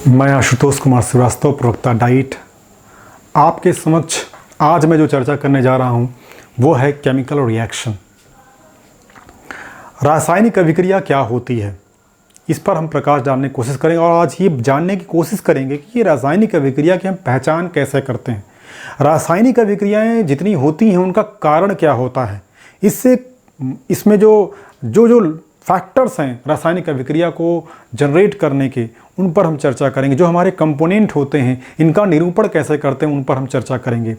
मैं आशुतोष कुमार श्रीवास्तव, प्रवक्ता डाइट। आपके समक्ष आज मैं जो चर्चा करने जा रहा हूँ वो है केमिकल रिएक्शन। रासायनिक अभिक्रिया क्या होती है, इस पर हम प्रकाश डालने की कोशिश करेंगे और आज ये जानने की कोशिश करेंगे कि ये रासायनिक अभिक्रिया की हम पहचान कैसे करते हैं। रासायनिक अभिक्रियाएं जितनी होती हैं उनका कारण क्या होता है, इसमें जो फैक्टर्स हैं रासायनिक अभिक्रिया को जनरेट करने के, उन पर हम चर्चा करेंगे। जो हमारे कंपोनेंट होते हैं इनका निरूपण कैसे करते हैं उन पर हम चर्चा करेंगे।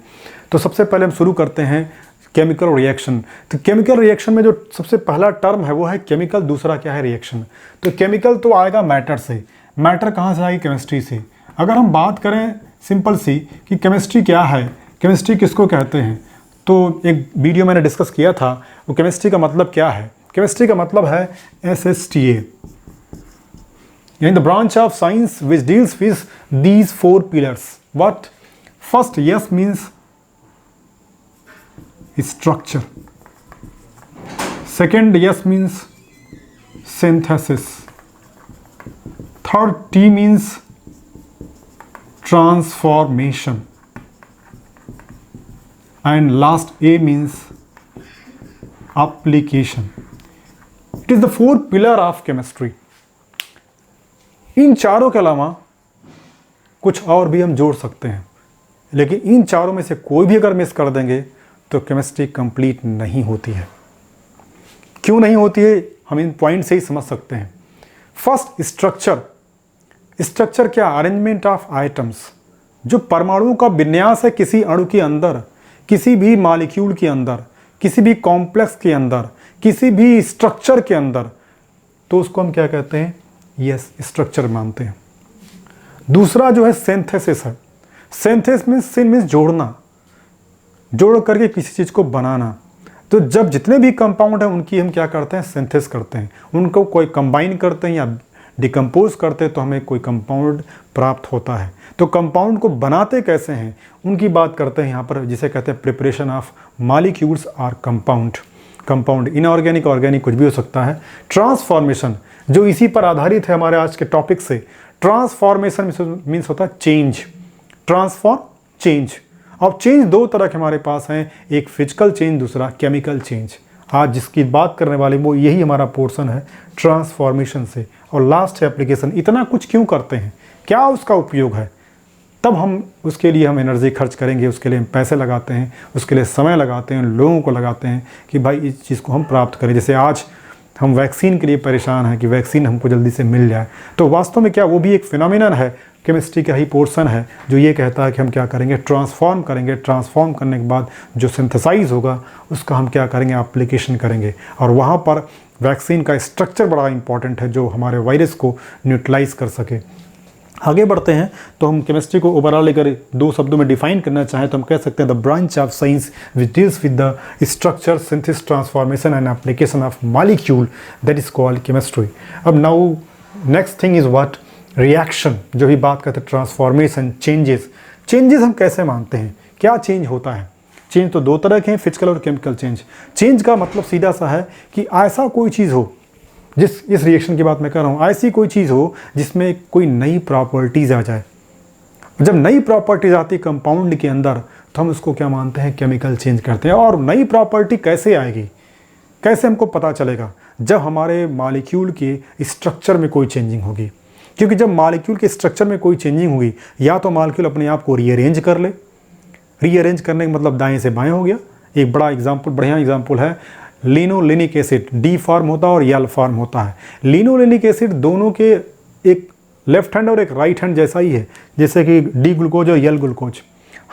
तो सबसे पहले हम शुरू करते हैं केमिकल रिएक्शन। तो केमिकल रिएक्शन में जो सबसे पहला टर्म है वो है केमिकल, दूसरा क्या है रिएक्शन। तो केमिकल तो आएगा मैटर से। मैटर कहाँ से आएगी? केमिस्ट्री से। अगर हम बात करें सिंपल सी कि केमिस्ट्री क्या है, केमिस्ट्री किसको कहते हैं, तो एक वीडियो मैंने डिस्कस किया था। वो केमिस्ट्री का मतलब क्या है? केमिस्ट्री का मतलब है SSTA, यानी the branch of science which deals with these four pillars. What? First yes means structure, second yes means synthesis, third T means transformation, and last A means application. It is the four pillar of chemistry. इन चारों के अलावा कुछ और भी हम जोड़ सकते हैं, लेकिन इन चारों में से कोई भी अगर मिस कर देंगे तो केमिस्ट्री कंप्लीट नहीं होती है। क्यों नहीं होती है हम इन पॉइंट से ही समझ सकते हैं। First structure. स्ट्रक्चर क्या? Arrangement of items. जो परमाणुओं का विन्यास है किसी अणु के अंदर, किसी भी मॉलिक्यूल के अंदर, किसी भी कॉम्प्लेक्स के अंदर, किसी भी स्ट्रक्चर के अंदर, तो उसको हम क्या कहते हैं? यस, स्ट्रक्चर मानते हैं। दूसरा जो है सिंथेसिस है। सिंथेसिस मीन्स जोड़ना, जोड़ करके किसी चीज़ को बनाना। तो जब जितने भी कंपाउंड हैं उनकी हम क्या करते हैं? सिंथेसिस करते हैं। उनको कोई कंबाइन करते हैं या डिकम्पोज करते हैं तो हमें कोई कंपाउंड प्राप्त होता है। तो कंपाउंड को बनाते कैसे हैं उनकी बात करते हैं यहाँ पर, जिसे कहते हैं प्रिपरेशन ऑफ मॉलिक्यूल्स और कंपाउंड। कंपाउंड इनऑर्गेनिक, ऑर्गेनिक कुछ भी हो सकता है। ट्रांसफॉर्मेशन जो इसी पर आधारित है हमारे आज के टॉपिक से। ट्रांसफॉर्मेशन मीन्स होता है चेंज, ट्रांसफॉर्म, चेंज। अब चेंज दो तरह के हमारे पास हैं, एक फिजिकल चेंज, दूसरा केमिकल चेंज। आज जिसकी बात करने वाले वो यही हमारा पोर्शन है, ट्रांसफॉर्मेशन से। और लास्ट है एप्लीकेशन। इतना कुछ क्यों करते हैं, क्या उसका उपयोग है, तब हम उसके लिए हम एनर्जी खर्च करेंगे, उसके लिए हम पैसे लगाते हैं, उसके लिए समय लगाते हैं, लोगों को लगाते हैं कि भाई इस चीज़ को हम प्राप्त करें। जैसे आज हम वैक्सीन के लिए परेशान हैं कि वैक्सीन हमको जल्दी से मिल जाए, तो वास्तव में क्या वो भी एक फिनोमिनन है, केमिस्ट्री का ही पोर्शन है जो ये कहता है कि हम क्या करेंगे? ट्रांसफॉर्म करेंगे। ट्रांसफॉर्म करने के बाद जो सिंथेसाइज होगा उसका हम क्या करेंगे? एप्लीकेशन करेंगे। और वहाँ पर वैक्सीन का स्ट्रक्चर बड़ा इंपॉर्टेंट है जो हमारे वायरस को न्यूट्रलाइज कर सके। आगे बढ़ते हैं तो हम केमिस्ट्री को ओवरऑल अगर दो शब्दों में डिफाइन करना चाहें तो हम कह सकते हैं the branch of science which deals with the structure, synthesis, transformation and application of molecule, that is called chemistry. अब now next thing is what? Reaction. जो भी बात करते हैं ट्रांसफॉर्मेशन, चेंजेस। चेंजेस हम कैसे मानते हैं, क्या चेंज होता है? चेंज तो दो तरह के हैं, फिजिकल और केमिकल चेंज। चेंज का मतलब सीधा सा है कि ऐसा कोई चीज़ हो, इस रिएक्शन की बात मैं कर रहा हूँ, ऐसी कोई चीज़ हो जिसमें कोई नई प्रॉपर्टीज़ आ जाए। जब नई प्रॉपर्टीज़ आती है कंपाउंड के अंदर तो हम उसको क्या मानते हैं? केमिकल चेंज करते हैं। और नई प्रॉपर्टी कैसे आएगी, कैसे हमको पता चलेगा? जब हमारे मॉलिक्यूल के स्ट्रक्चर में कोई चेंजिंग होगी। क्योंकि जब मॉलिक्यूल के स्ट्रक्चर में कोई चेंजिंग होगी, या तो मॉलिक्यूल अपने आप को रीअरेंज कर ले, रीअरेंज करने का मतलब दाएँ से बाएँ हो गया। एक बढ़िया एग्जाम्पल है लिनोलेनिक एसिड। डी फॉर्म होता है और एल फॉर्म होता है। लिनोलेनिक एसिड दोनों के एक लेफ्ट हैंड और एक राइट हैंड जैसा ही है, जैसे कि डी ग्लूकोज और एल ग्लूकोज।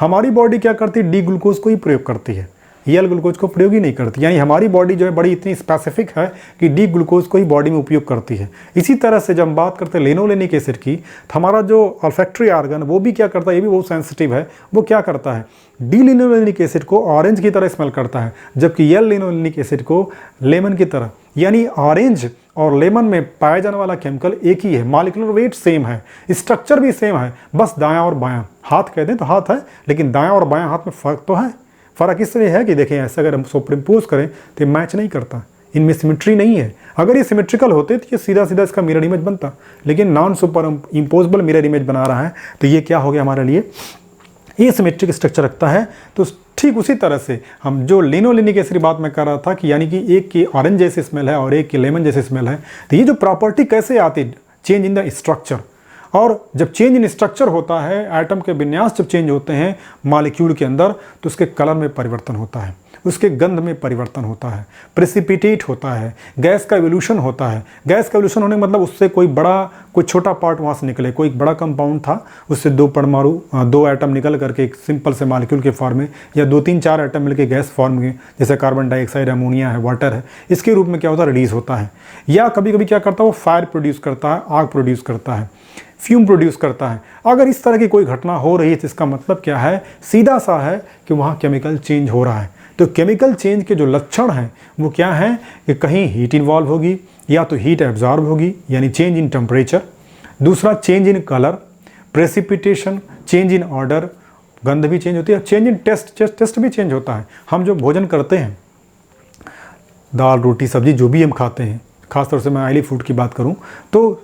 हमारी बॉडी क्या करती है? डी ग्लूकोज को ही प्रयोग करती है, एल ग्लूकोज को प्रयोग ही नहीं करती। यानी हमारी बॉडी जो है बड़ी इतनी स्पेसिफिक है कि डी ग्लूकोज को ही बॉडी में उपयोग करती है। इसी तरह से जब हम बात करते हैं लिनोलेनिक एसिड की, तो हमारा जो ऑल्फैक्टरी ऑर्गन वो भी क्या करता है, ये भी बहुत सेंसिटिव है। वो क्या करता है? डी लिनोलेनिक एसिड को ऑरेंज की तरह स्मेल करता है, जबकि एल लिनोलेनिक एसिड को लेमन की तरह। यानी ऑरेंज और लेमन में पाया जाने वाला केमिकल एक ही है, मॉलिक्यूलर वेट सेम है, स्ट्रक्चर भी सेम है, बस दायां और बायां हाथ कह दें तो हाथ है, लेकिन दायां और बायां हाथ में फ़र्क तो है। फ़र्क इसलिए है कि देखें ऐसे अगर हम सुपरइम्पोज करें तो मैच नहीं करता, इनमें सिमेट्री नहीं है। अगर ये सिमेट्रिकल होते तो ये सीधा सीधा इसका मिरर इमेज बनता, लेकिन non super imposable mirror image बना रहा है, तो ये क्या हो गया हमारे लिए, ये सिमेट्रिक स्ट्रक्चर रखता है। तो ठीक उसी तरह से हम जो लिनोलेनिक एसिड बात मैं कर रहा था कि यानी कि एक की ऑरेंज जैसी स्मेल है और एक की लेमन जैसी स्मेल है, तो ये जो प्रॉपर्टी कैसे आती, चेंज इन द स्ट्रक्चर। और जब चेंज इन स्ट्रक्चर होता है, एटम के विन्यास जब चेंज होते हैं मॉलिक्यूल के अंदर, तो उसके कलर में परिवर्तन होता है, उसके गंध में परिवर्तन होता है, प्रेसिपिटेट होता है, गैस का एवोल्यूशन होता है। गैस का एवोल्यूशन होने का मतलब उससे कोई बड़ा, कोई छोटा पार्ट वहाँ से निकले, कोई बड़ा कंपाउंड था, उससे दो एटम निकल करके एक सिंपल से मॉलिक्यूल के फॉर्म में, या 2-3-4 एटम मिलकर गैस फॉर्म में, जैसे कार्बन डाइऑक्साइड, अमोनिया है, वाटर है, इसके रूप में क्या होता है, रिलीज होता है। या कभी कभी क्या करता है, वो फायर प्रोड्यूस करता है, आग प्रोड्यूस करता है, फ्यूम प्रोड्यूस करता है। अगर इस तरह की कोई घटना हो रही है तो इसका मतलब क्या है, सीधा सा है कि वहाँ केमिकल चेंज हो रहा है। तो केमिकल चेंज के जो लक्षण हैं वो क्या हैं कि कहीं हीट इन्वॉल्व होगी, या तो हीट एब्जॉर्ब होगी यानी चेंज इन टेम्परेचर, दूसरा change in colour, precipitation, change in order, गंध भी चेंज होती है, चेंज इन टेस्ट भी चेंज होता है। हम जो भोजन करते हैं, दाल रोटी सब्जी जो भी हम खाते हैं, खासतौर से मैं ऑयली फूड की बात करूं, तो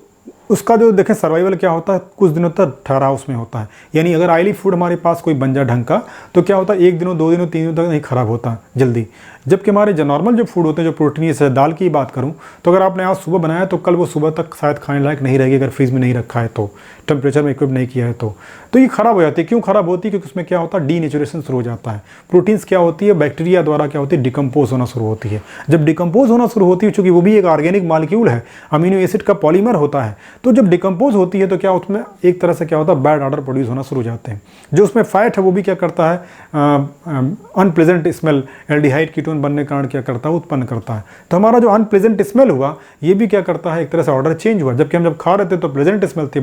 उसका जो देखें सर्वाइवल क्या होता है, कुछ दिनों तक ठहराव उसमें होता है। यानी अगर ऑयली फूड हमारे पास कोई बन जाए ढंग का, तो क्या होता है, 1 दिनों 2 दिनों 3 दिनों तक नहीं ख़राब होता जल्दी। जबकि हमारे जो नॉर्मल जो फूड होते हैं, जो प्रोटीन, जैसे दाल की बात करूं, तो अगर आपने आज सुबह बनाया तो कल वो सुबह तक शायद खाने लायक नहीं रहेगी, अगर फ्रीज में नहीं रखा है तो, टेम्परेचर में इक्विप नहीं किया है तो ये ख़राब हो जाती है। क्यों ख़राब होती है, क्योंकि उसमें क्या होता है, डीनेचुरेशन शुरू हो जाता है। प्रोटीन्स क्या होती है, बैक्टीरिया द्वारा क्या होती है, डिकम्पोज होना शुरू होती है। जब डिकम्पोज होना शुरू होती है, चूँकि वो भी एक ऑर्गेनिक मॉलिक्यूल है, अमीनो एसिड का पॉलीमर होता है, तो जब डिकम्पोज होती है तो क्या उसमें एक तरह से क्या होता है, बैड ऑर्डर प्रोड्यूस होना शुरू हो जाते हैं। जो उसमें फैट है वो भी क्या करता है, अनप्लेजेंट स्मेल, एल्डिहाइड कीटोन बनने के कारण क्या करता है, उत्पन्न करता है। तो हमारा जो अनप्लेजेंट स्मेल हुआ, ये भी क्या करता है, एक तरह से ऑर्डर चेंज हुआ। जबकि हम जब खा रहे थे तो प्लेजेंट स्मेल थी,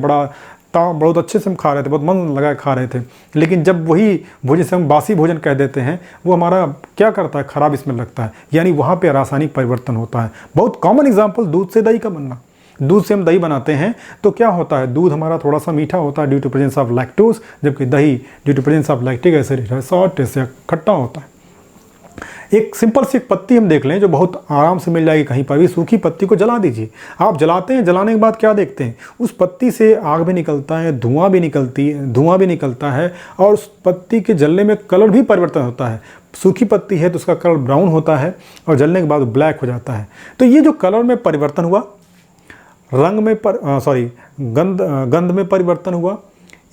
बहुत अच्छे से हम खा रहे थे, बहुत मन लगा खा रहे थे। लेकिन जब वही भोजन से हम बासी भोजन कह देते हैं, वो हमारा क्या करता है, खराब स्मेल लगता है। यानी वहाँ पे रासायनिक परिवर्तन होता है। बहुत कॉमन एग्जांपल, दूध से दही का बनना। दूध से हम दही बनाते हैं तो क्या होता है, दूध हमारा थोड़ा सा मीठा होता है due to presence of lactose, जबकि दही due to presence of lactic acid salt taste या खट्टा होता है। एक सिंपल सी एक पत्ती हम देख लें जो बहुत आराम से मिल जाएगी कहीं पर भी, सूखी पत्ती को जला दीजिए। आप जलाते हैं, जलाने के बाद क्या देखते हैं, उस पत्ती से आग भी निकलता है, धुआं भी निकलता है, और उस पत्ती के जलने में कलर भी परिवर्तन होता है। सूखी पत्ती है तो उसका कलर ब्राउन होता है और जलने के बाद ब्लैक हो जाता है। तो ये जो कलर में परिवर्तन हुआ, रंग में गंध में परिवर्तन हुआ,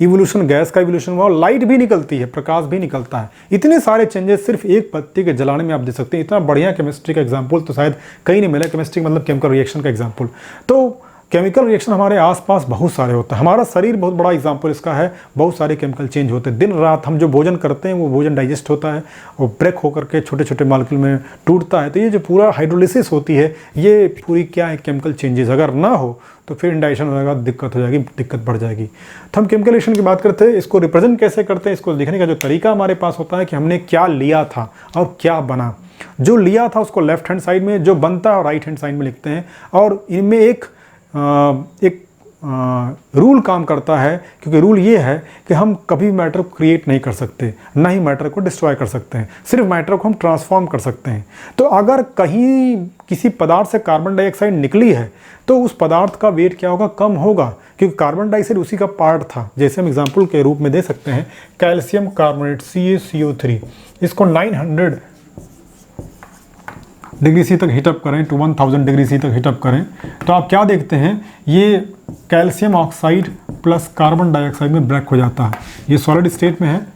इवोल्यूशन, गैस का इवोल्यूशन हुआ, और लाइट भी निकलती है, प्रकाश भी निकलता है। इतने सारे चेंजेस सिर्फ एक पत्ती के जलाने में आप देख सकते हैं। इतना बढ़िया केमिस्ट्री का एग्जाम्पल तो शायद कहीं नहीं मिला। केमिस्ट्री मतलब केमिकल रिएक्शन का एग्जाम्पल। तो केमिकल रिएक्शन हमारे आसपास बहुत सारे होते हैं। हमारा शरीर बहुत बड़ा एग्जाम्पल इसका है। बहुत सारे केमिकल चेंज होते हैं। दिन रात हम जो भोजन करते हैं वो भोजन डाइजेस्ट होता है और ब्रेक होकर के छोटे छोटे मॉलिक्यूल में टूटता है। तो ये जो पूरा हाइड्रोलिसिस होती है, ये पूरी क्या है, केमिकल चेंजेस। अगर ना हो तो फिर इंडाइजेशन हो जाएगा, दिक्कत हो जाएगी, दिक्कत बढ़ जाएगी। तो हम केमिकल रिएक्शन की बात करते हैं, इसको रिप्रेजेंट कैसे करते हैं, इसको दिखने का जो तरीका हमारे पास होता है कि हमने क्या लिया था और क्या बना। जो लिया था उसको लेफ्ट हैंड साइड में, जो बनता है और राइट हैंड साइड में लिखते हैं। और इनमें एक रूल काम करता है, क्योंकि रूल ये है कि हम कभी मैटर को क्रिएट नहीं कर सकते, ना ही मैटर को डिस्ट्रॉय कर सकते हैं, सिर्फ मैटर को हम ट्रांसफॉर्म कर सकते हैं। तो अगर कहीं किसी पदार्थ से कार्बन डाइऑक्साइड निकली है तो उस पदार्थ का वेट क्या होगा, कम होगा, क्योंकि कार्बन डाइऑक्साइड उसी का पार्ट था। जैसे हम एग्जाम्पल के रूप में दे सकते हैं कैल्शियम कार्बोनेट CaCO3, इसको 900 डिग्री सी तक हीटअप करें, टू 1000 डिग्री सी तक हीटअप करें, तो आप क्या देखते हैं, ये calcium oxide plus carbon dioxide में ब्रेक हो जाता है। ये सॉलिड स्टेट में है,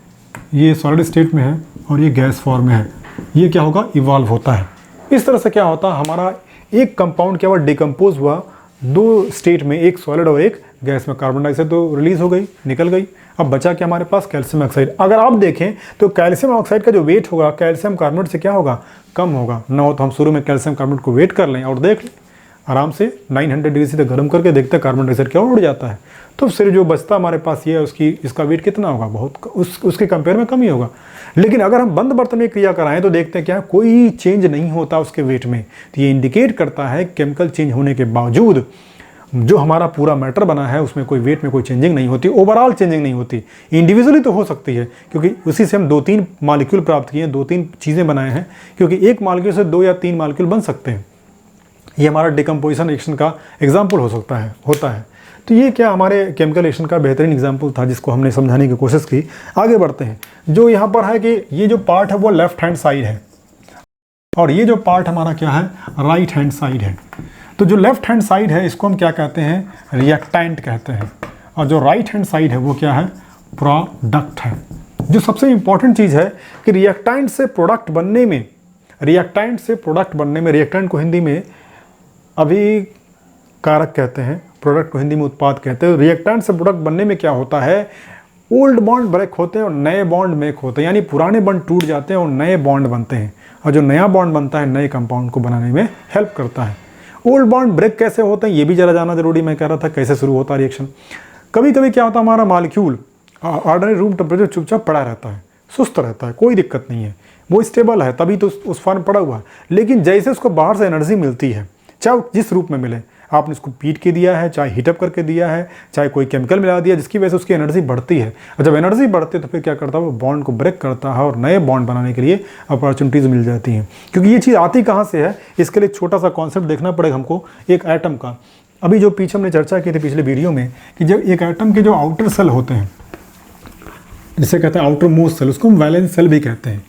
ये सॉलिड स्टेट में है और ये गैस फॉर्म में है। ये क्या होगा, इवॉल्व होता है। इस तरह से क्या होता है, हमारा एक कंपाउंड क्या हुआ, डिकम्पोज हुआ दो स्टेट में, एक सॉलिड और एक गैस में। कार्बन डाइऑक्साइड तो रिलीज हो गई, निकल गई। अब बचा क्या हमारे पास, कैल्शियम ऑक्साइड। अगर आप देखें तो कैल्शियम ऑक्साइड का जो वेट होगा कैल्शियम कार्बोनेट से क्या होगा, कम होगा। ना हो तो हम शुरू में कैल्शियम कार्बोनेट को वेट कर लें और देख लें आराम से 900 डिग्री से गर्म करके देखते हैं कार्बन डाइऑक्साइड क्या उड़ जाता है। तो फिर जो बचता हमारे पास ये है, इसका वेट कितना होगा, बहुत उसके कंपेयर में कम ही होगा। लेकिन अगर हम बंद बर्तन में क्रिया कराएं तो देखते हैं क्या, कोई चेंज नहीं होता उसके वेट में। तो ये इंडिकेट करता है केमिकल चेंज होने के बावजूद जो हमारा पूरा मैटर बना है उसमें कोई वेट में कोई चेंजिंग नहीं होती, ओवरऑल चेंजिंग नहीं होती। इंडिविजुअली तो हो सकती है, क्योंकि उसी से हम 2-3 मॉलिक्यूल प्राप्त किए हैं, 2-3 चीज़ें बनाए हैं, क्योंकि एक मॉलिक्यूल से 2 या 3 मॉलिक्यूल बन सकते हैं। ये हमारा डिकम्पोजिशन रिएक्शन का एग्जाम्पल होता है। तो ये क्या हमारे केमिकल रिएक्शन का बेहतरीन एग्जाम्पल था जिसको हमने समझाने की कोशिश की। आगे बढ़ते हैं। जो यहाँ पर है कि ये जो पार्ट है वो लेफ्ट हैंड साइड है और ये जो पार्ट हमारा क्या है, राइट हैंड साइड है। तो जो लेफ्ट हैंड साइड है इसको हम क्या कहते हैं, रिएक्टेंट कहते हैं, और जो राइट हैंड साइड है वो क्या है, प्रोडक्ट है। जो सबसे इंपॉर्टेंट चीज़ है कि रिएक्टेंट से प्रोडक्ट बनने में, रिएक्टेंट को हिंदी में अभिकारक कहते हैं, प्रोडक्ट को हिंदी में उत्पाद कहते हैं। रिएक्टेंट से प्रोडक्ट बनने में क्या होता है, ओल्ड बॉन्ड ब्रेक होते हैं और नए बॉन्ड मेक होते हैं, यानी पुराने बॉन्ड टूट जाते हैं और नए बॉन्ड बनते हैं, और जो नया बॉन्ड बनता है नए कंपाउंड को बनाने में हेल्प करता है। ओल्ड बॉन्ड ब्रेक कैसे होते हैं ये भी जरा जानना जरूरी, मैं कह रहा था कैसे शुरू होता है रिएक्शन। कभी कभी क्या होता है, हमारा मॉलिक्यूल ऑर्डिनरी रूम टेम्परेचर चुपचाप पड़ा रहता है, सुस्त रहता है, कोई दिक्कत नहीं है, वो स्टेबल है, तभी तो उस फॉर्म पड़ा हुआ है। लेकिन जैसे उसको बाहर से एनर्जी मिलती है, चाहे जिस रूप में मिले, आपने उसको पीट के दिया है, चाहे हीटअप करके दिया है, चाहे कोई केमिकल मिला दिया, जिसकी वजह से उसकी एनर्जी बढ़ती है, और जब एनर्जी बढ़ती है तो फिर क्या करता है, वो बॉन्ड को ब्रेक करता है और नए बॉन्ड बनाने के लिए अपॉर्चुनिटीज़ मिल जाती हैं। क्योंकि ये चीज़ आती कहाँ से है, इसके लिए छोटा सा कॉन्सेप्ट देखना पड़ेगा हमको, एक एटम का। अभी जो पीछे हमने चर्चा की थी पिछले वीडियो में कि जब एक एटम के जो आउटर सेल होते हैं, जिसे कहते हैं आउटर मोस्ट सेल, उसको हम वैलेंस सेल भी कहते हैं।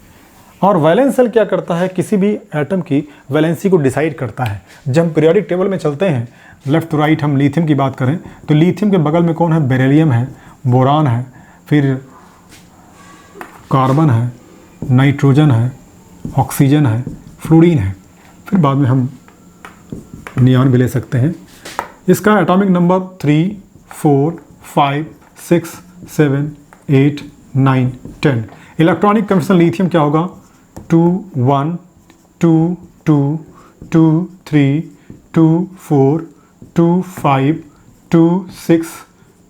और वैलेंस सेल क्या करता है, किसी भी एटम की वैलेंसी को डिसाइड करता है। जब हम पीरियोडिक टेबल में चलते हैं लेफ्ट टू राइट, हम लिथियम की बात करें तो लिथियम के बगल में कौन है, बेरिलियम है, बोरान है, फिर कार्बन है, नाइट्रोजन है, ऑक्सीजन है, फ्लोरीन है, फिर बाद में हम नियॉन भी ले सकते हैं। इसका atomic number 3, 4, 5, 6, 7, 8, 9, 10। Electronic configuration lithium क्या होगा, 2, 1, 2, 2, 2, 3, 2, 4, 2, 5, 2, 6,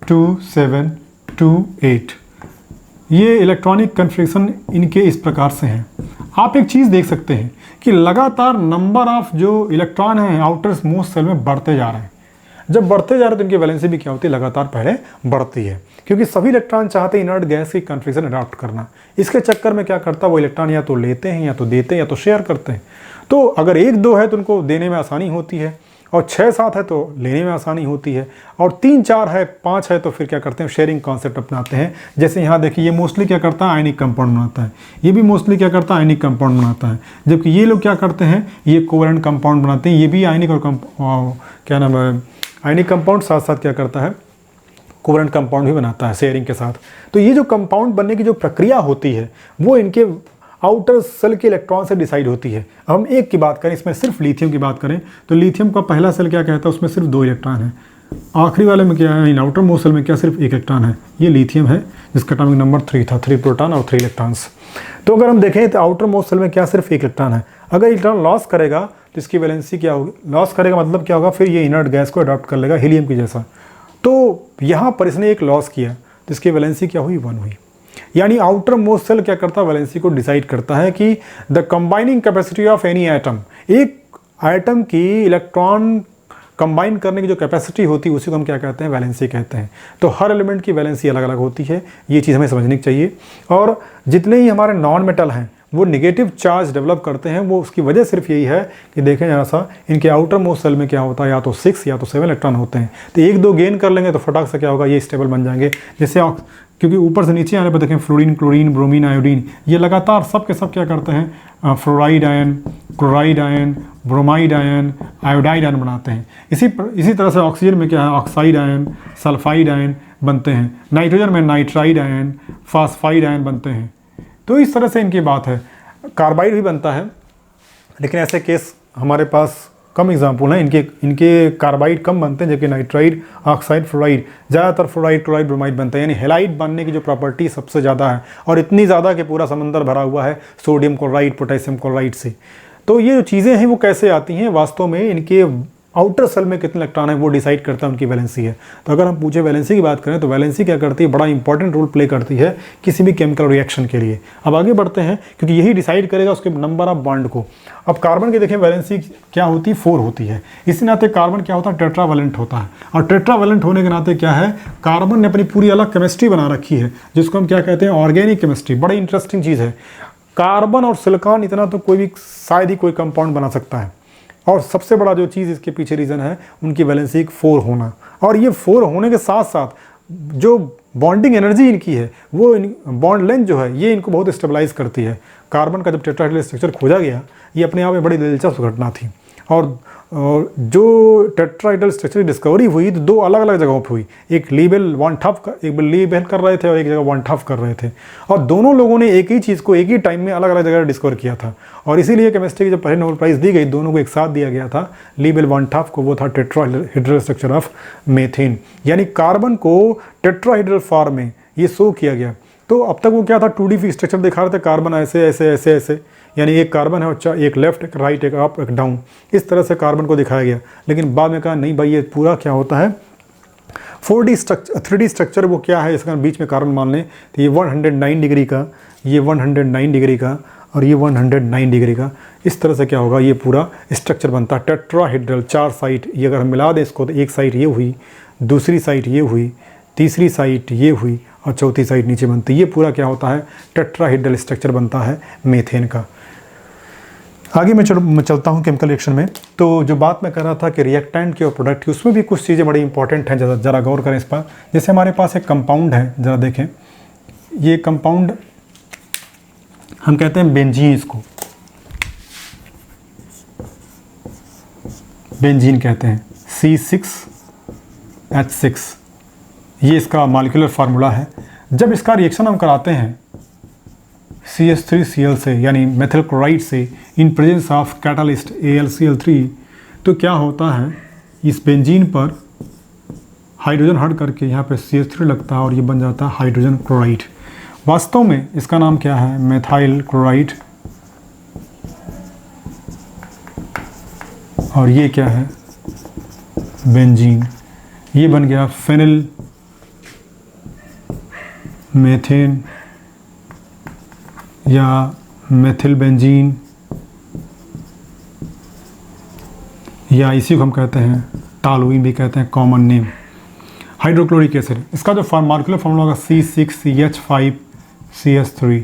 2, 7, 2, 8। ये इलेक्ट्रॉनिक कन्फिग्रेशन इनके इस प्रकार से हैं। आप एक चीज़ देख सकते हैं कि लगातार नंबर ऑफ जो इलेक्ट्रॉन हैं आउटर मोस्ट सेल में बढ़ते जा रहे हैं। जब बढ़ते जा रहे हैं तो इनकी वैलेंसी भी क्या होती है, लगातार पहले बढ़ती है, क्योंकि सभी इलेक्ट्रॉन चाहते हैं इनर्ट गैस की कन्फिग्रेशन अडॉप्ट करना। इसके चक्कर में क्या करता है, वो इलेक्ट्रॉन या तो लेते हैं, या तो देते हैं, या तो शेयर करते हैं। तो अगर 1-2 है तो उनको देने में आसानी होती है, और 6-7 है तो लेने में आसानी होती है, और 3-4 है, 5 है तो फिर क्या करते हैं, शेयरिंग कॉन्सेप्ट अपनाते हैं। जैसे यहाँ देखिए, ये मोस्टली क्या करता है, आयनिक कंपाउंड बनाता है, ये भी मोस्टली क्या करता है, आयनिक कंपाउंड बनाता है। जबकि ये लोग क्या करते हैं, ये कोवलेंट कंपाउंड बनाते हैं, ये भी आयनिक और क्या नाम है, आयनिक कंपाउंड साथ साथ क्या करता है, कोवलेंट कंपाउंड भी बनाता है शेयरिंग के साथ। तो ये जो कंपाउंड बनने की जो प्रक्रिया होती है वो इनके आउटर सेल के इलेक्ट्रॉन से डिसाइड होती है। अब हम एक की बात करें, इसमें सिर्फ लिथियम की बात करें तो लिथियम का पहला सेल क्या कहता है, उसमें सिर्फ 2 इलेक्ट्रॉन है। आखिरी वाले में क्या है, इन आउटर मोस्ट सेल में क्या, सिर्फ 1 इलेक्ट्रॉन है। ये लिथियम है जिसका एटॉमिक नंबर 3 था, 3 प्रोटॉन और 3 इलेक्ट्रॉन्स। तो अगर हम देखें तो आउटर मोस्ट सेल में क्या, सिर्फ 1 इलेक्ट्रॉन है। अगर इलेक्ट्रॉन लॉस करेगा तो इसकी वैलेंसी क्या होगी, लॉस करेगा मतलब क्या होगा, फिर ये इनर्ट गैस को अडॉप्ट कर लेगा हीलियम की जैसा। तो यहाँ पर इसने एक लॉस किया तो इसकी वैलेंसी क्या हुई, 1 हुई। यानी आउटर मोस्ट सेल क्या करता है, वैलेंसी को डिसाइड करता है कि the combining capacity of any atom, एक एटम की इलेक्ट्रॉन कंबाइन करने की जो कैपेसिटी होती है उसी को हम क्या कहते हैं, वैलेंसी कहते हैं। तो हर एलिमेंट की वैलेंसी अलग अलग होती है, ये चीज़ हमें समझनी चाहिए। और जितने ही हमारे नॉन मेटल हैं वो नेगेटिव चार्ज डेवलप करते हैं, वो उसकी वजह सिर्फ यही है कि देखें जरा सा, इनके आउटर मोस्ट सेल में क्या होता है, या तो 6 या तो 7 इलेक्ट्रॉन होते हैं। तो 1-2 गेन कर लेंगे तो फटाक से क्या होगा, ये स्टेबल बन जाएंगे। जैसे क्योंकि ऊपर से नीचे आने पर देखें फ्लोरीन, क्लोरीन, ब्रोमीन, आयोडीन, ये लगातार सब के सब क्या करते हैं, fluoride ion, chloride ion, bromide ion, iodide ion बनाते हैं। इसी तरह से ऑक्सीजन में क्या है, ऑक्साइड आयन, सल्फाइड आयन बनते हैं। नाइट्रोजन में नाइट्राइड आयन, फास्फाइड आयन बनते हैं। तो इस तरह से इनकी बात है। कार्बाइड भी बनता है, लेकिन ऐसे केस हमारे पास कम एग्जाम्पल हैं, इनके कार्बाइड कम बनते हैं, जबकि नाइट्राइड, ऑक्साइड, फ्लोराइड, ज़्यादातर फ्लोराइड, क्लोराइड, ब्रोमाइड बनता है। यानी हेलाइड बनने की जो प्रॉपर्टी सबसे ज़्यादा है, और इतनी ज़्यादा कि पूरा समंदर भरा हुआ है सोडियम क्लोराइड, पोटेशियम क्लोराइड से। तो ये जो चीज़ें हैं वो कैसे आती हैं, वास्तव में इनके आउटर सेल में कितने इलेक्ट्रॉन है वो डिसाइड करता है उनकी वैलेंसी है। तो अगर हम पूछे वैलेंसी की बात करें तो वैलेंसी क्या करती है, बड़ा इंपॉर्टेंट रोल प्ले करती है किसी भी केमिकल रिएक्शन के लिए। अब आगे बढ़ते हैं, क्योंकि यही डिसाइड करेगा उसके नंबर ऑफ बॉन्ड को। अब कार्बन की देखें वैलेंसी क्या होती है, 4 होती है। इसी नाते कार्बन क्या होता है, टेट्रावैलेंट होता है। और टेट्रावैलेंट होने के नाते क्या है, कार्बन ने अपनी पूरी अलग केमिस्ट्री बना रखी है, जिसको हम क्या कहते हैं, ऑर्गेनिक केमिस्ट्री। बड़ी इंटरेस्टिंग चीज़ है। कार्बन और सिलिकॉन इतना तो कोई भी शायद ही कोई कंपाउंड बना सकता है। और सबसे बड़ा जो चीज़ इसके पीछे रीज़न है उनकी वैलेंसी 4 होना, और ये 4 होने के साथ साथ जो बॉन्डिंग एनर्जी इनकी है वो बॉन्ड लेंथ जो है ये इनको बहुत स्टेबलाइज करती है। कार्बन का जब टेट्राहेड्रल स्ट्रक्चर खोजा गया, ये अपने आप में बड़ी दिलचस्प घटना थी। और जो टेट्राहेड्रल स्ट्रक्चर की डिस्कवरी हुई तो 2 अलग अलग जगहों पर हुई। एक लीबेल कर रहे थे और एक जगह वॉन्टॉफ कर रहे थे, और दोनों लोगों ने एक ही चीज़ को एक ही टाइम में अलग अलग जगह डिस्कवर किया था। और इसीलिए केमिस्ट्री की जब पहले नोबेल प्राइज़ दी गई, दोनों को एक साथ दिया गया था। लीबेल वॉन्टॉफ को वो था टेट्राहेड्रल स्ट्रक्चर ऑफ मीथेन, यानी कार्बन को टेट्राहेड्रल फॉर्म में ये शो किया गया। तो अब तक वो क्या था, 2D स्ट्रक्चर दिखा रहे थे, कार्बन ऐसे ऐसे ऐसे ऐसे, यानी एक कार्बन है और एक लेफ्ट एक राइट एक अप एक डाउन, इस तरह से कार्बन को दिखाया गया। लेकिन बाद में कहा नहीं भाई, ये पूरा क्या होता है 4D स्ट्रक्चर 3D स्ट्रक्चर, वो क्या है इसका बीच में कार्बन मान लें तो ये 109 डिग्री का, ये 109 डिग्री का और ये 109 डिग्री का, इस तरह से क्या होगा ये पूरा स्ट्रक्चर बनता है टेट्राहेड्रल। 4 साइड ये अगर हम मिला दें इसको तो एक साइड ये हुई, दूसरी साइड ये हुई, तीसरी साइड ये हुई और चौथी साइड नीचे बनती है। ये पूरा क्या होता है टेट्राहेड्रल स्ट्रक्चर बनता है मीथेन का। आगे मैं चलता हूँ केमिकल रिएक्शन में। तो जो बात मैं कर रहा था कि रिएक्टेंट की और प्रोडक्ट की, उसमें भी कुछ चीज़ें बड़ी इंपॉर्टेंट हैं, ज़रा गौर करें इस पर। जैसे हमारे पास एक कंपाउंड है, ज़रा देखें, ये कंपाउंड हम कहते हैं बेंजीन, इसको बेंजीन कहते हैं, C6H6, ये इसका मॉलिक्यूलर फार्मूला है। जब इसका रिएक्शन हम कराते हैं CH3Cl से, यानी मेथिल क्लोराइड से, in presence of catalyst AlCl3, तो क्या होता है इस बेंजीन पर हाइड्रोजन हट करके यहाँ पे CH3 लगता है और ये बन जाता है हाइड्रोजन क्लोराइड। वास्तव में इसका नाम क्या है, मेथाइल क्लोराइड, और ये क्या है बेंजीन। ये बन गया फेनिल मेथेन या मेथिल बेंजीन, या इसी को हम कहते हैं टॉलुइन भी कहते हैं, कॉमन नेम। हाइड्रोक्लोरिक एसिड, इसका जो मॉलिक्यूलर फार्मूला होगा C6CH5CH3।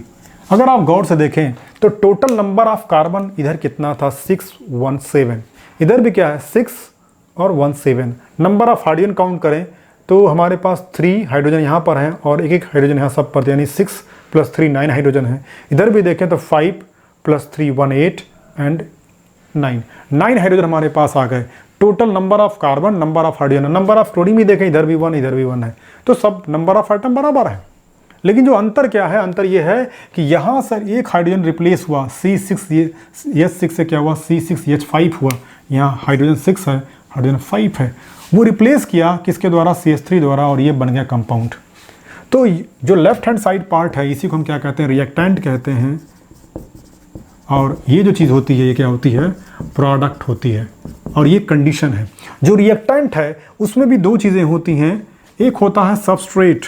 अगर आप गौर से देखें तो टोटल नंबर ऑफ कार्बन इधर कितना था 617, इधर भी क्या है 6 और 17। नंबर ऑफ हाइड्रोजन काउंट करें तो हमारे पास 3 हाइड्रोजन यहाँ पर हैं और एक हाइड्रोजन यहाँ सब पर, यानी 6 + 3 9 हाइड्रोजन है। इधर भी देखें तो 5 + 3 18 एंड 9 हाइड्रोजन हमारे पास आ गए। Total number of carbon, number of hydrogen, number of chlorine भी देखें, इधर भी 1 इधर भी 1 है, तो सब नंबर ऑफ आइटम बराबर है। लेकिन जो अंतर क्या है, अंतर ये है कि यहाँ सर एक हाइड्रोजन रिप्लेस हुआ, C6H6 से क्या हुआ C6H5 हुआ, यहाँ हाइड्रोजन 6 है, हाइड्रोजन 5 है, वो रिप्लेस किया किसके द्वारा, CH3 द्वारा, और ये बन गया कंपाउंड। तो जो लेफ्ट हैंड साइड पार्ट है इसी को हम क्या कहते हैं, रिएक्टेंट कहते हैं, और ये जो चीज़ होती है ये क्या होती है, प्रोडक्ट होती है। और ये कंडीशन है। जो रिएक्टेंट है उसमें भी 2 चीज़ें होती हैं, एक होता है सबस्ट्रेट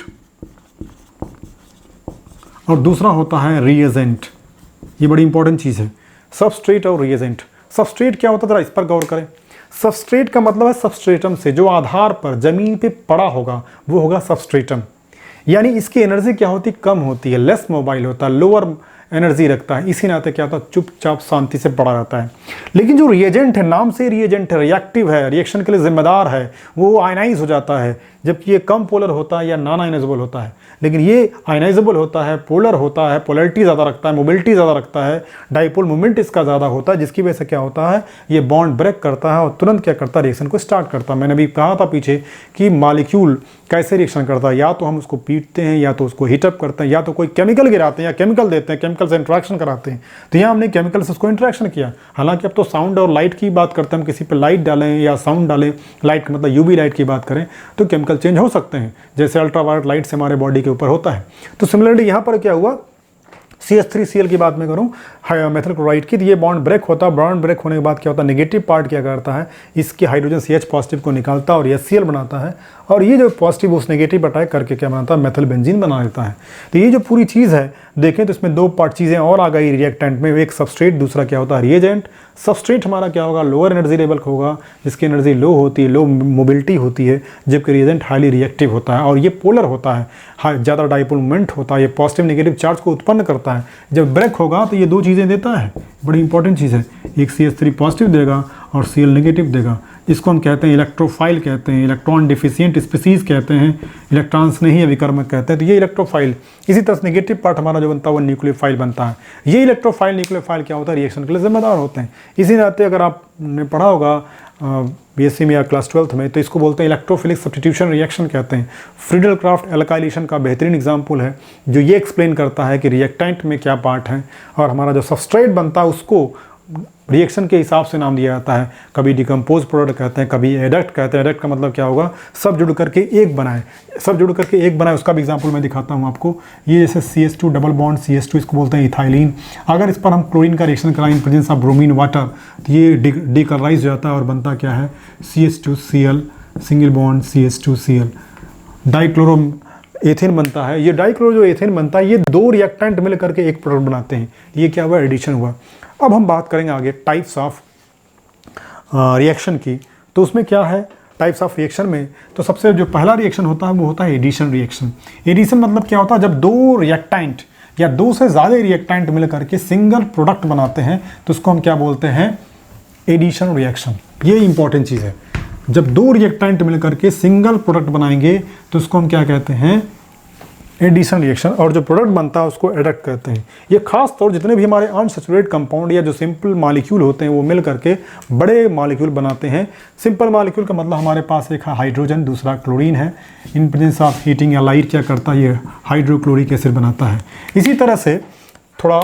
और दूसरा होता है रिएजेंट। ये बड़ी इंपॉर्टेंट चीज़ है, सबस्ट्रेट और रिएजेंट। सबस्ट्रेट क्या होता है, जरा इस पर गौर करें। सबस्ट्रेट का मतलब है सबस्ट्रेटम से जो आधार पर ज़मीन पे पड़ा होगा वो होगा सबस्ट्रेटम, यानी इसकी एनर्जी क्या होती, कम होती है, लेस मोबाइल होता है, लोअर एनर्जी रखता है, इसी नाते क्या होता है चुपचाप शांति से पड़ा रहता है। लेकिन जो रिएजेंट है, नाम से रिएजेंट है, रिएक्टिव है, रिएक्शन के लिए जिम्मेदार है, वो आयनाइज हो जाता है, जबकि ये कम पोलर होता है या नॉन आयनाइजेबल होता है। लेकिन ये आयनाइजेबल होता है, पोलर होता है, पोलैरिटी ज़्यादा रखता है, मोबिलिटी ज़्यादा रखता है, डाइपोल मोमेंट इसका ज़्यादा होता है, जिसकी वजह से क्या होता है ये बॉन्ड ब्रेक करता है और तुरंत क्या करता है रिएक्शन को स्टार्ट करता है। मैंने अभी कहा था पीछे कि मॉलिक्यूल कैसे रिएक्शन करता है, या तो हम उसको पीटते हैं, या तो उसको हीटअप करते हैं, या तो कोई केमिकल गिराते हैं या केमिकल देते हैं, केमिकल से इंट्रैक्शन कराते हैं। तो यहाँ हमने केमिकल से उसको इंट्रैक्शन किया। हालांकि अब तो साउंड और लाइट की बात करते हैं, हम किसी पर लाइट डालें या साउंड डालें, लाइट का मतलब यूवी लाइट की बात करें तो केमिकल चेंज हो सकते हैं, जैसे अल्ट्रावायलेट लाइट से हमारे बॉडी के ऊपर होता है। तो सिमिलरली यहाँ पर क्या हुआ, CH3Cl की बात मैं करूँ मेथिल क्लोराइड की, तो ये बॉन्ड ब्रेक होता है। बॉन्ड ब्रेक होने के बाद क्या होता है, नेगेटिव पार्ट क्या करता है, इसके हाइड्रोजन CH पॉजिटिव को निकालता है और HCl बनाता है, और ये जो पॉजिटिव उस नेगेटिव अटैक करके क्या बनाता है, मेथिल बेंजीन बना देता है। तो ये जो पूरी चीज़ है देखें तो इसमें 2 पार्ट चीज़ें और आ गई रिएक्टेंट में, एक सबस्ट्रेट, दूसरा क्या होता है रिएजेंट। सबस्ट्रेट हमारा क्या होगा, लोअर एनर्जी लेवल का होगा, जिसकी एनर्जी लो होती है, लो मोबिलिटी होती है, जबकि रिएजेंट हाईली रिएक्टिव होता है और ये पोलर होता है, ज़्यादा डाइपोल मोमेंट होता है, ये पॉजिटिव नेगेटिव चार्ज को उत्पन्न करता है। जब ब्रेक होगा तो ये 2 चीज़ें देता है, बड़ी इंपॉर्टेंट चीज़ है, एक CH3 पॉजिटिव देगा और Cl नेगेटिव देगा। इसको हम कहते हैं इलेक्ट्रोफाइल कहते हैं, इलेक्ट्रॉन डिफिशिएंट स्पीसीज कहते हैं, इलेक्ट्रॉन्स नहीं अभिकर्मक कहते हैं। तो ये इलेक्ट्रोफाइल। इसी तरह से नेगेटिव पार्ट हमारा जो बनता है वो न्यूक्लियोफाइल बनता है। ये इलेक्ट्रोफाइल न्यूक्लियोफाइल क्या होता है, रिएक्शन के लिए जिम्मेदार होते हैं। इसी नाते अगर आपने पढ़ा होगा बीएससी में या क्लास 12th में, तो इसको बोलते हैं इलेक्ट्रोफिलिक सब्स्टिट्यूशन रिएक्शन कहते हैं। फ्रीडल क्राफ्ट एल्काइलेशन का बेहतरीन एग्जाम्पल है जो ये एक्सप्लेन करता है कि रिएक्टेंट में क्या पार्ट है और हमारा जो सबस्ट्रेट बनता है उसको रिएक्शन के हिसाब से नाम दिया जाता है। कभी डिकम्पोज प्रोडक्ट कहते हैं, कभी एडक्ट कहते हैं। एडक्ट का मतलब क्या होगा, सब जुड़ करके एक बनाए, सब जुड़ करके एक बनाए। उसका भी एग्जांपल मैं दिखाता हूँ आपको। ये जैसे CH2 डबल बॉन्ड CH2, इसको बोलते हैं इथाइलिन। अगर इस पर हम क्लोरीन का रिएक्शन कराएं in presence of bromine water, तो ये डिकलराइज हो जाता है और बनता क्या है, CH2Cl single bond CH2Cl। Dichloro ethane बनता है। ये डाइक्लोरो जो एथेन बनता है, ये दो रिएक्टेंट मिल करके एक प्रोडक्ट बनाते हैं। ये क्या हुआ, एडिशन हुआ। अब हम बात करेंगे आगे टाइप्स ऑफ रिएक्शन की। तो उसमें क्या है टाइप्स ऑफ रिएक्शन में, तो सबसे जो पहला रिएक्शन होता है वो होता है एडिशन रिएक्शन। एडिशन मतलब क्या होता है, जब दो रिएक्टेंट या दो से ज़्यादा रिएक्टेंट मिल करके सिंगल प्रोडक्ट बनाते हैं तो उसको हम क्या बोलते हैं, एडिशन रिएक्शन। ये इंपॉर्टेंट चीज़ है। जब दो रिएक्टेंट मिल करके सिंगल प्रोडक्ट बनाएंगे तो उसको हम क्या कहते हैं, एडिशन रिएक्शन। और जो प्रोडक्ट बनता है उसको एडक्ट कहते हैं। ये खास तौर जितने भी हमारे अनसैचुरेटेड कंपाउंड या जो सिंपल मॉलिक्यूल होते हैं वो मिल करके बड़े मॉलिक्यूल बनाते हैं। सिंपल मॉलिक्यूल का मतलब हमारे पास एक हाइड्रोजन, दूसरा क्लोरीन है। इन प्रेजेंस ऑफ हीटिंग या लाइट क्या करता है, ये हाइड्रोक्लोरिक एसिड बनाता है। इसी तरह से थोड़ा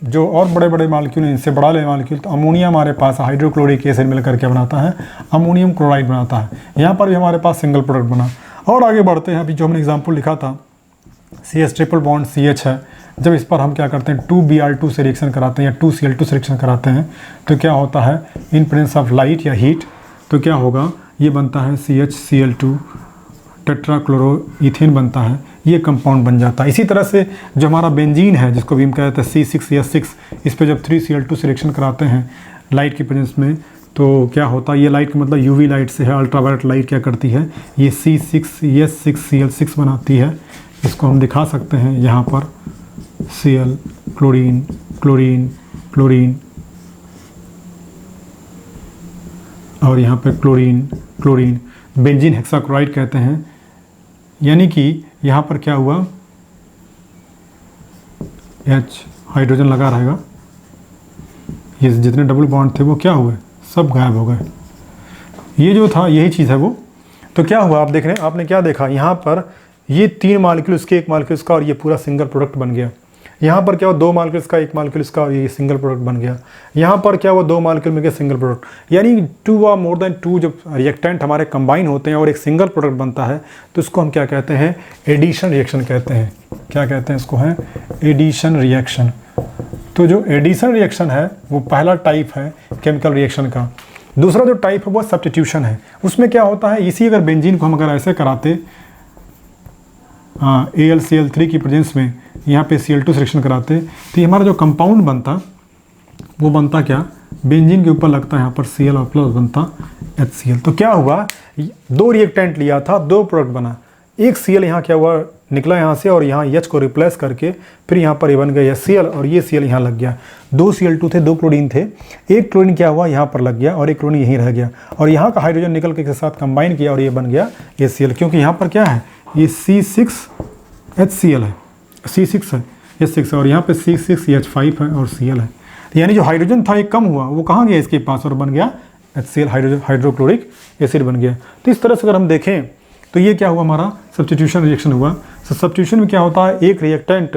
जो और बड़े बड़े मॉलिक्यूल हैं, इनसे बड़ा ले मॉलिक्यूल, तो अमोनिया हमारे पास हाइड्रोक्लोरिक एसिड मिल करके बनाता है, अमोनियम क्लोराइड बनाता है। यहाँ पर भी हमारे पास सिंगल प्रोडक्ट बना। और आगे बढ़ते हैं। अभी जो हमने एग्जाम्पल लिखा था CH ट्रिपल बॉन्ड CH है, जब इस पर हम क्या करते हैं 2Br2 से रिएक्शन कराते हैं या 2Cl2 से रिएक्शन कराते हैं तो क्या होता है, इन प्रेजेंस ऑफ लाइट या हीट, तो क्या होगा, ये बनता है CHCl2 टेट्राक्लोरोइथेन बनता है। ये कंपाउंड बन जाता है। इसी तरह से जो हमारा बेंजीन है जिसको भी हम कहते हैं C6H6, इस पर जब 3Cl2 से रिएक्शन कराते हैं लाइट की प्रेजेंस में तो क्या होता है, ये लाइट का मतलब UV लाइट से है। अल्ट्रावायलेट लाइट क्या करती है, ये C6H6Cl6 बनाती है। इसको हम दिखा सकते हैं यहाँ पर Cl, क्लोरीन क्लोरीन क्लोरीन और यहाँ पे क्लोरीन क्लोरीन, बेंजीन हेक्साक्लोराइड कहते हैं। यानी कि यहाँ पर क्या हुआ, H हाइड्रोजन लगा रहेगा, ये जितने डबल बॉन्ड थे वो क्या हुए, सब गायब हो गए। ये जो था यही चीज़ है वो। तो क्या हुआ, आप देख रहे हैं, आपने क्या देखा, यहाँ पर ये 3 मॉलिक्यूल इसके, 1 मॉलिक्यूल इसका, और ये पूरा सिंगल प्रोडक्ट बन गया। यहाँ पर क्या हुआ, 2 मॉलिक्यूल इसका, 1 मॉलिक्यूल इसका, और ये सिंगल प्रोडक्ट बन गया। यहाँ पर क्या हुआ, 2 मॉलिक्यूल मिलकर सिंगल प्रोडक्ट। यानी 2 और मोर देन 2 जब रिएक्टेंट हमारे कंबाइन होते हैं और एक सिंगल प्रोडक्ट बनता है तो इसको हम क्या कहते हैं, एडिशन रिएक्शन कहते हैं। क्या कहते हैं इसको, है एडिशन रिएक्शन। तो जो एडिशन रिएक्शन है वो पहला टाइप है केमिकल रिएक्शन का। दूसरा जो टाइप है वो सब्स्टिट्यूशन है। उसमें क्या होता है, इसी अगर बेंजीन को हम अगर ऐसे कराते, AlCl3 की प्रेजेंस में यहाँ पे Cl2 सिलेक्शन कराते तो ये हमारा जो कंपाउंड बनता वो बनता क्या, बेंजीन के ऊपर लगता है यहाँ पर Cl और प्लस बनता HCl। तो क्या हुआ, 2 रिएक्टेंट लिया था, 2 प्रोडक्ट बना। एक Cl यहाँ क्या हुआ, निकला यहाँ से और यहाँ H को रिप्लेस करके फिर यहाँ पर ये बन गया Cl और ये Cl यहाँ लग गया। 2 Cl2 थे, 2 क्लोरीन थे, एक क्लोरीन क्या हुआ यहाँ पर लग गया और एक क्लोरीन यहीं रह गया और यहाँ का हाइड्रोजन निकल के साथ कंबाइन किया और ये बन गया ये Cl। क्योंकि यहाँ पर क्या है, ये C6HCl है, C6 है, H6 और यहाँ पे C6H5 है और Cl है। यानी जो हाइड्रोजन था एक कम हुआ, वो कहाँ गया इसके पास और बन गया HCl, हाइड्रोक्लोरिक एसिड बन गया। तो इस तरह से अगर हम देखें तो ये क्या हुआ, हमारा सब्स्टिट्यूशन रिएक्शन हुआ। सब्स्टिट्यूशन में क्या होता है, एक रिएक्टेंट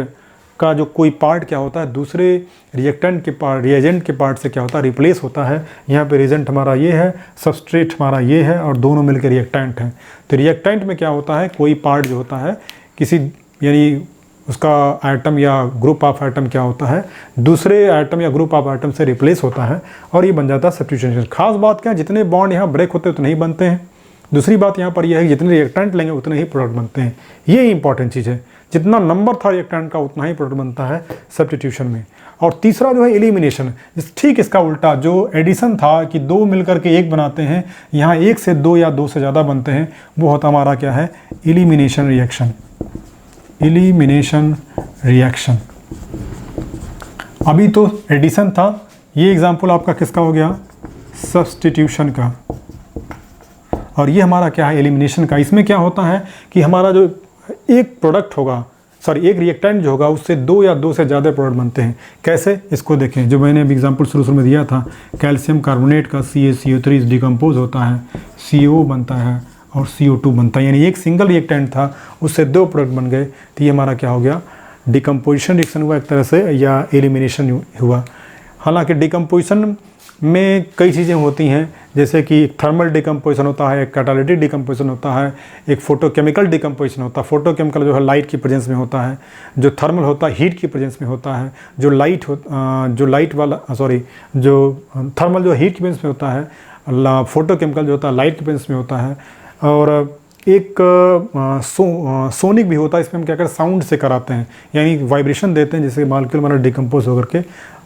का जो कोई पार्ट क्या होता है दूसरे रिएक्टेंट के पार्ट, रिएजेंट के पार्ट से क्या होता है, रिप्लेस होता है। यहाँ पे रिएजेंट हमारा ये है, सबस्ट्रेट हमारा ये है और दोनों मिलकर रिएक्टेंट हैं। तो रिएक्टेंट में क्या होता है, कोई पार्ट जो होता है किसी, यानी उसका आइटम या ग्रुप ऑफ आइटम क्या होता है दूसरे आइटम या ग्रुप ऑफ आइटम से रिप्लेस होता है और ये बन जाता है सब्स्टिट्यूशन। खास बात क्या है, जितने बॉन्ड यहाँ ब्रेक होते हैं उतने ही बनते हैं। दूसरी बात यहाँ पर यह है कि जितने रिएक्टेंट लेंगे उतने ही प्रोडक्ट बनते हैं। ये इंपॉर्टेंट चीज़ है, जितना नंबर था रिएक्टेंट का उतना ही प्रोडक्ट बनता है सब्स्टिट्यूशन में। और तीसरा जो है एलिमिनेशन, ठीक इसका उल्टा, जो एडिशन था कि 2 मिलकर के 1 बनाते हैं, यहाँ 1 से 2 या 2 से ज़्यादा बनते हैं, वो होता हमारा क्या है, एलिमिनेशन रिएक्शन। Elimination reaction. अभी तो एडिशन था, ये एग्जाम्पल आपका किसका हो गया, सब्स्टिट्यूशन का, और ये हमारा क्या है, एलिमिनेशन का। इसमें क्या होता है कि हमारा जो एक प्रोडक्ट होगा, सॉरी एक रिएक्टेंट जो होगा, उससे दो या दो से ज़्यादा प्रोडक्ट बनते हैं। कैसे, इसको देखें। जो मैंने अभी एग्जांपल शुरू में दिया था, कैल्शियम कार्बोनेट का CaCO3 डिकम्पोज होता है, CO बनता है और CO2 बनता है, यानी एक सिंगल रिएक्टेंट था, उससे दो प्रोडक्ट बन गए, तो ये हमारा क्या हो गया, डिकम्पोजिशन रिएक्शन हुआ एक तरह से, या एलिमिनेशन हुआ। हालांकि डिकम्पोजिशन में कई चीज़ें होती हैं, जैसे कि एक थर्मल डिकम्पोजिशन होता है, एक कैटालिटिक डिकम्पोजिशन होता है, एक फोटोकेमिकल डिकम्पोजिशन होता है। फोटोकेमिकल जो है लाइट की प्रेजेंस में होता है, जो थर्मल होता है हीट की प्रेजेंस में होता है, जो थर्मल जो हीट की प्रेजेंस में होता है, फोटोकेमिकल जो होता है लाइट की प्रेजेंस में होता है। और एक सोनिक भी होता है, इसमें हम क्या करते हैं, साउंड से कराते हैं, यानी वाइब्रेशन देते हैं, जिससे मॉलिक्यूल हमारा डिकम्पोज होकर के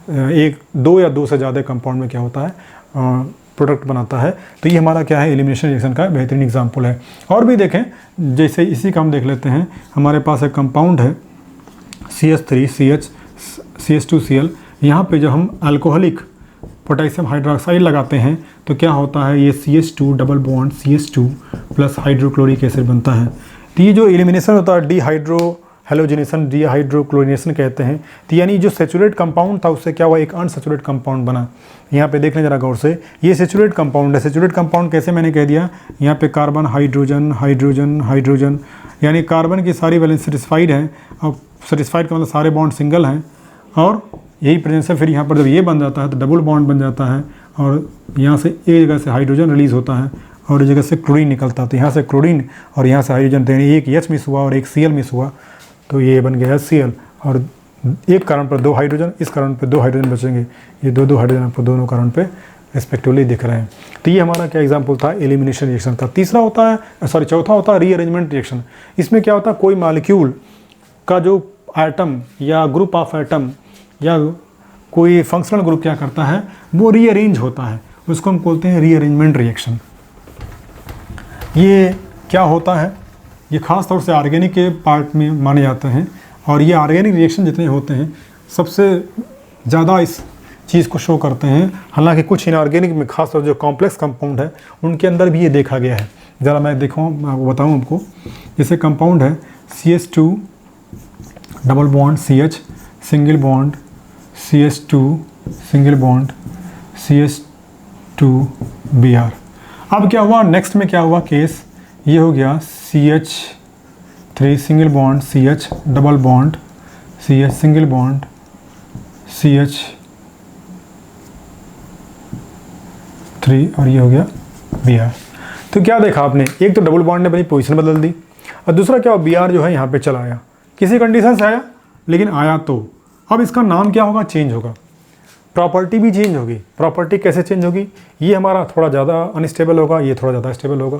एक दो या दो से ज़्यादा कंपाउंड में क्या होता है, प्रोडक्ट बनाता है। तो ये हमारा क्या है, एलिमिनेशन रिएक्शन का बेहतरीन एग्जांपल है। और भी देखें, जैसे इसी का हम देख लेते हैं, हमारे पास एक कंपाउंड है CH3CH CH2Cl। यहाँ पे जब हम अल्कोहलिक पोटेशियम हाइड्रोक्साइड लगाते हैं तो क्या होता है, ये CH2 double bond CH2 plus hydrochloric acid बनता है। तो ये जो एलिमिनेशन होता है, हेलोजिनेशन, डिहाइड्रोक्लोरिनेशन कहते हैं। तो यानी जो सेचुरेट कंपाउंड था, उससे क्या हुआ, एक अनसेचुरेट कंपाउंड बना। यहाँ पे देख लें जरा गौर से, ये सेचुरेट कंपाउंड है। सेचुरेट कंपाउंड कैसे, मैंने कह दिया, यहाँ पे कार्बन हाइड्रोजन हाइड्रोजन हाइड्रोजन, यानी कार्बन की सारी वैलेंस सेटिस्फाइड है, और सेटिस्फाइड का मतलब सारे बॉन्ड सिंगल हैं, और यही प्रेजेंस है। फिर यहाँ पर जब ये बन जाता है तो डबल बॉन्ड बन जाता है, और यहाँ से एक जगह से हाइड्रोजन रिलीज़ होता है और एक जगह से क्लोरीन निकलता है। तो यहाँ से क्लोरीन और यहाँ से हाइड्रोजन, तो एक H मिस हुआ और एक Cl मिस हुआ, तो ये बन गया Cl। और एक कारण पर दो हाइड्रोजन, इस कारण पर दो हाइड्रोजन बचेंगे, ये दो हाइड्रोजन आपको दोनों कारण पे रिस्पेक्टिवली दिख रहे हैं। तो ये हमारा क्या एग्जांपल था एलिमिनेशन रिएक्शन का। चौथा होता है रीअरेंजमेंट रिएक्शन। इसमें क्या होता है, कोई मॉलिक्यूल का जो एटम या ग्रुप ऑफ एटम या कोई फंक्शनल ग्रुप क्या करता है, वो रीअरेंज होता है, उसको हम बोलते हैं रीअरेंजमेंट रिएक्शन। ये क्या होता है, ये खास तौर से ऑर्गेनिक के पार्ट में माने जाते हैं, और ये ऑर्गेनिक रिएक्शन जितने होते हैं सबसे ज़्यादा इस चीज़ को शो करते हैं। हालांकि कुछ इनऑर्गेनिक में खास तौर जो कॉम्प्लेक्स कंपाउंड है उनके अंदर भी ये देखा गया है। ज़रा मैं बताऊँ आपको, जैसे कंपाउंड है CH2 double bond CH single bond CH2 single bond CH2Br। अब क्या हुआ, नेक्स्ट में क्या हुआ केस, ये हो गया CH3 single bond CH double bond CH single bond CH3, और ये हो गया Br। तो क्या देखा आपने, एक तो डबल बॉन्ड ने अपनी पोजीशन बदल दी, और दूसरा क्या हुआ, Br जो है यहाँ पे चला आया, किसी कंडीशन से आया लेकिन आया। तो अब इसका नाम क्या होगा, चेंज होगा, प्रॉपर्टी भी चेंज होगी। प्रॉपर्टी कैसे चेंज होगी, ये हमारा थोड़ा ज़्यादा अनस्टेबल होगा, ये थोड़ा ज़्यादा स्टेबल होगा,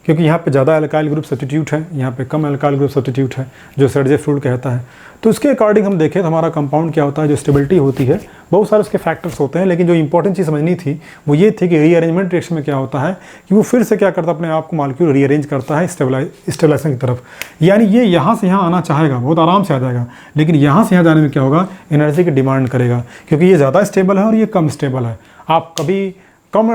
क्योंकि यहाँ पे ज़्यादा अल्काइल ग्रुप सब्स्टिट्यूट है, यहाँ पे कम अल्काइल ग्रुप सब्स्टिट्यूट है, जो सर्जेफ्लूइड कहता है। तो उसके अकॉर्डिंग हम देखें तो हमारा कंपाउंड क्या होता है, जो स्टेबिलिटी होती है, बहुत सारे उसके फैक्टर्स होते हैं, लेकिन जो इंपॉर्टेंट चीज़ समझनी थी वो ये थी कि रीअरेंजमेंट रिएक्शन में क्या होता है कि वो फिर से क्या करता है, अपने आप को मॉलिक्यूल रीअरेंज करता है स्टेबलाइजेशन की तरफ। यानी ये यहाँ से यहाँ आना चाहेगा, बहुत आराम से आ जाएगा, लेकिन यहाँ से यहाँ जाने में क्या होगा, एनर्जी की डिमांड करेगा, क्योंकि ये ज़्यादा स्टेबल है और ये कम स्टेबल है। आप कभी कम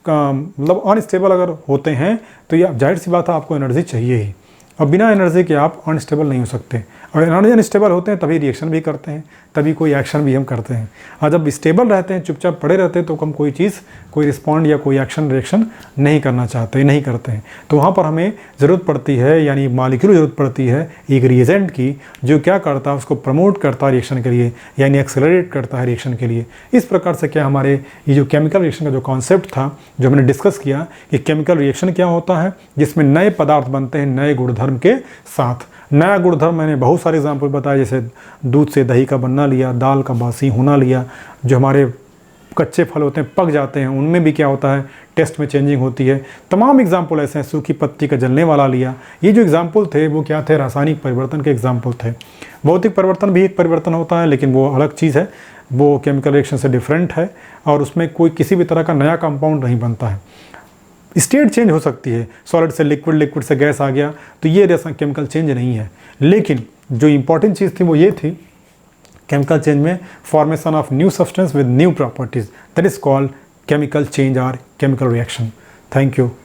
मतलब अनस्टेबल अगर होते हैं तो ये जाहिर सी बात है आपको एनर्जी चाहिए ही, और बिना एनर्जी के आप अनस्टेबल नहीं हो सकते। और एनर्जी अनस्टेबल होते हैं तभी रिएक्शन भी करते हैं, तभी कोई एक्शन भी हम करते हैं। और जब स्टेबल रहते हैं, चुपचाप पड़े रहते हैं, तो हम कोई चीज़, कोई रिस्पॉन्ड या कोई एक्शन रिएक्शन नहीं करना चाहते, नहीं करते हैं। तो वहाँ पर हमें ज़रूरत पड़ती है, यानी मॉलिक्यूल ज़रूरत पड़ती है एक रिएजेंट की, जो क्या करता है, उसको प्रमोट करता है रिएक्शन के लिए, यानी एक्सेलरेट करता है रिएक्शन के लिए। इस प्रकार से क्या हमारे ये जो केमिकल रिएक्शन का जो कॉन्सेप्ट था, जो हमने डिस्कस किया कि केमिकल रिएक्शन क्या होता है, जिसमें नए पदार्थ बनते हैं नए गुणधर्म के साथ। नया गुणधर्म मैंने बहुत सारे एग्जाम्पल बताए, जैसे दूध से दही का बनना लिया, दाल का बासी होना लिया, जो हमारे कच्चे फल होते हैं पक जाते हैं, उनमें भी क्या होता है, टेस्ट में चेंजिंग होती है। तमाम एग्जाम्पल ऐसे हैं, सूखी पत्ती का जलने वाला लिया। ये जो एग्जाम्पल थे वो क्या थे, रासायनिक परिवर्तन के एग्जाम्पल थे। भौतिक परिवर्तन भी एक परिवर्तन होता है, लेकिन वो अलग चीज़ है, वो केमिकल रिएक्शन से डिफरेंट है, और उसमें कोई किसी भी तरह का नया कंपाउंड नहीं बनता है। स्टेट चेंज हो सकती है, सॉलिड से लिक्विड, लिक्विड से गैस आ गया, तो ये केमिकल चेंज नहीं है। लेकिन जो इंपॉर्टेंट चीज़ थी वो ये थी, केमिकल चेंज में formation of new substance with new properties, that is called chemical change or chemical reaction. Thank you.